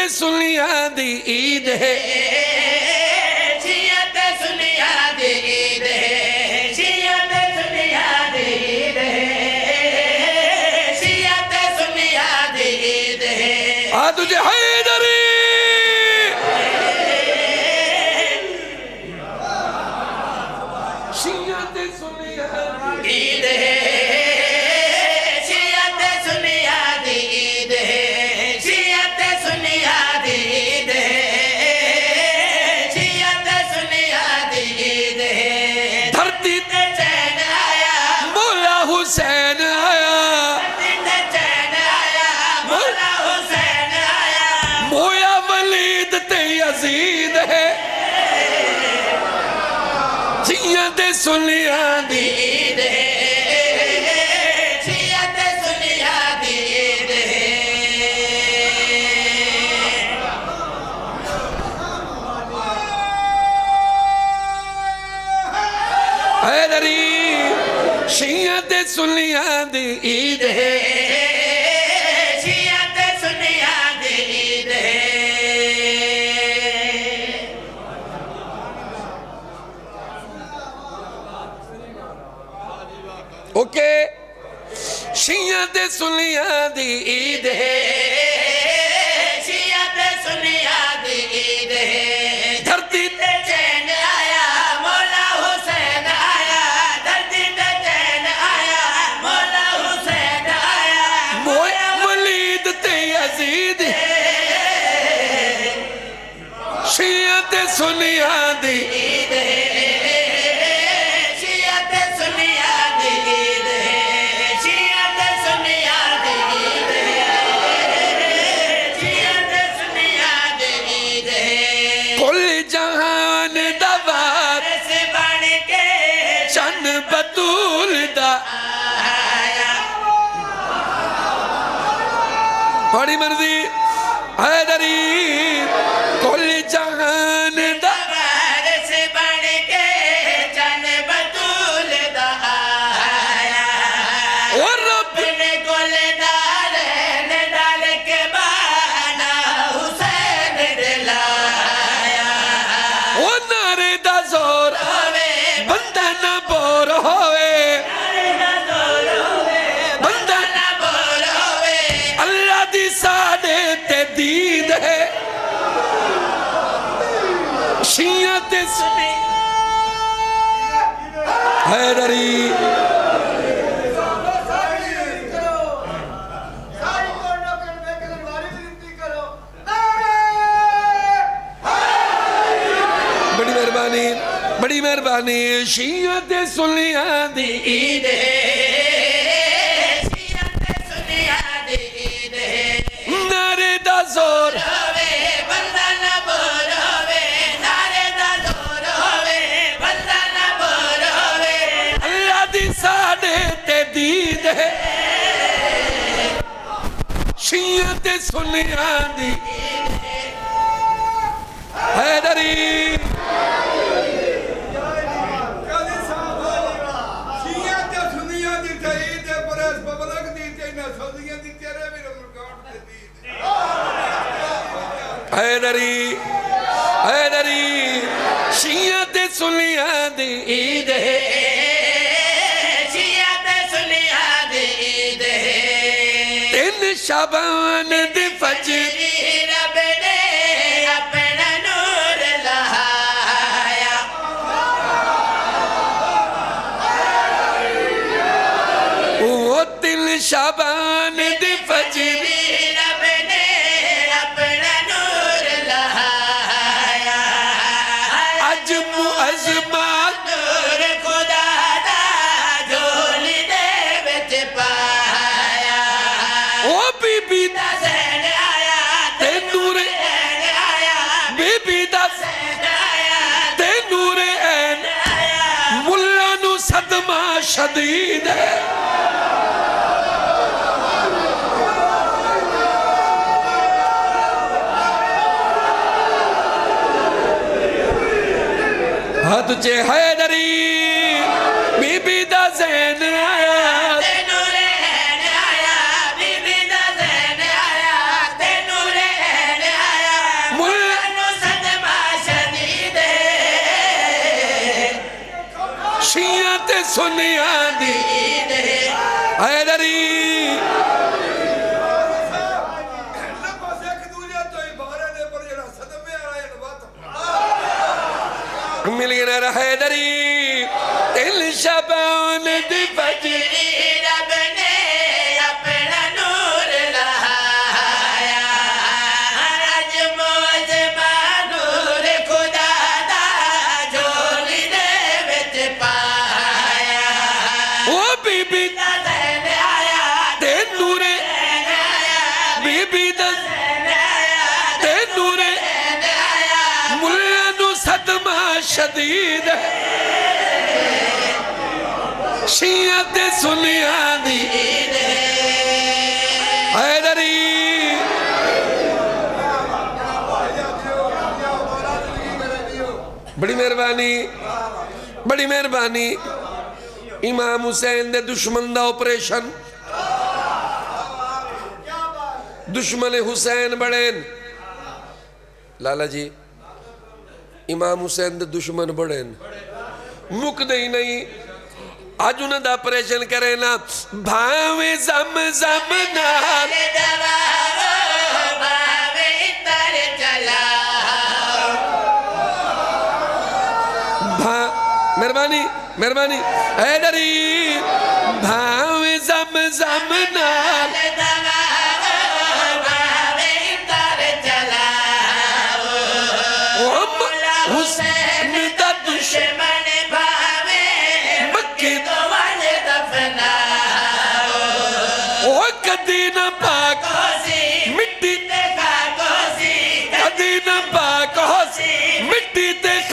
ते सुनिया दी ईद है, शिया ते सुनिया दी ईद है, शिया ते सुनिया दी ईद है, शिया ते सुनिया दी ईद है। आ तुझे हैदरी शिया ते सुनिया दी ईद है, शिया ते सुनिया दी ईद है, शिया ते सुनिया दी ईद है, शिया ते सुनिया दी ईद है। धरती ते चैन आया, मौला हुसैन आया, धरती ते चैन आया, मौला हुसैन आया। मोया वलीद ते यजीद है, जिया ते सुनिया दी ईद है, शिया ते सुनिया दी ईद है। हैदरी शिया ते सुनिया दी ईद है, शिया ते सुनिया दी ईद है। ओके शिया ते सुनिया दी ईद है, शिया ते सुनिया दी ईद है। धरती ते चैन आया, मौला हुसैन आया, धरती ते चैन आया, मौला हुसैन आया। मोया वलीद ते यजीद है, शिया ते सुनिया दी ईद है, शिया ते सुनिया दी ईद है, शिया ते सुनिया दी ईद है, शिया ते सुनिया दी ईद है। कुल जहान दवार से बन के चन बतूल दा आया, बड़ी मर्जी हैदरी कुल जहान दा दरबार से बन के चन बतूल दा आया। और रब अपने गोलदार ने डाल के बाना हुसैन दिलाया। ओ नारे दा जोर होवे बंदा ना बोर होवे, बंदा ना बोल होवे, अल्लाह दी साडे ते दीद है, शिया ते सुनी हैदरी बड़ी मेहरबानी, बड़ी मेहरबानी। शिया ते सुनिया दी ईद है, शिया ते सुनिया दी ईद है। नारे दा जोर होवे बंदा ना बोल होवे, नारे दा जोर होवे, बंदा ना बोल होवे। अल्लाह दी साडे ते दीद है, शिया ते सुनिया दी हैदरी हैदरी हैदरी शिया ते सुनिया दी ईद है, शिया ते सुनिया दी ईद है। तीन शाबान दी फजर रब ने अपना नूर लहाया, वो तीन शाबान दी फजर रब ने अपना नूर लहाया। अज मुअज़्ज़मा नूर खुदा दा झोली दे विच पाया। ओ बीबी हुसैन आया ते नूर हुसैन आया, बीबी दा हुसैन आया, ते नूर ऐन मुल्ला नु सदमा शदीद है। हाथ चे हैदरी बीबी दा ज़ैन आया, ते नूर ऐन आया, बीबी दा ज़ैन आया, ते नूर ऐन आया। सुनिया दी हैदरी मिलियनर हैदरी दिल शबान दी फजरी रब ने अपना नूर लहाया अज मौज नूर खुदा दा झोली दे विच पाया ओ बीबी दैन आया ते नूरे बीबी दा ते नूरे मुल्ला नु सदमा शदीद शिया ते सुनिया दी हैदरी बड़ी मेहरबानी इमाम हुसैन दे दुश्मन दा ऑपरेशन दुश्मन हुसैन बड़े लाला जी इमाम हुसैन दे दुश्मन बड़े मुकदे ही नहीं अज उन्होंने ऑपरेशन करे ना भावे जम नाल मेहरबानी हैदरी भावे जम नाल हुसैन दा दुश्मन भावे मक्के तो वाले दफना ओ कदी ना पाक मिट्टी देखा कोसी कदी ना पाक मिट्टी ते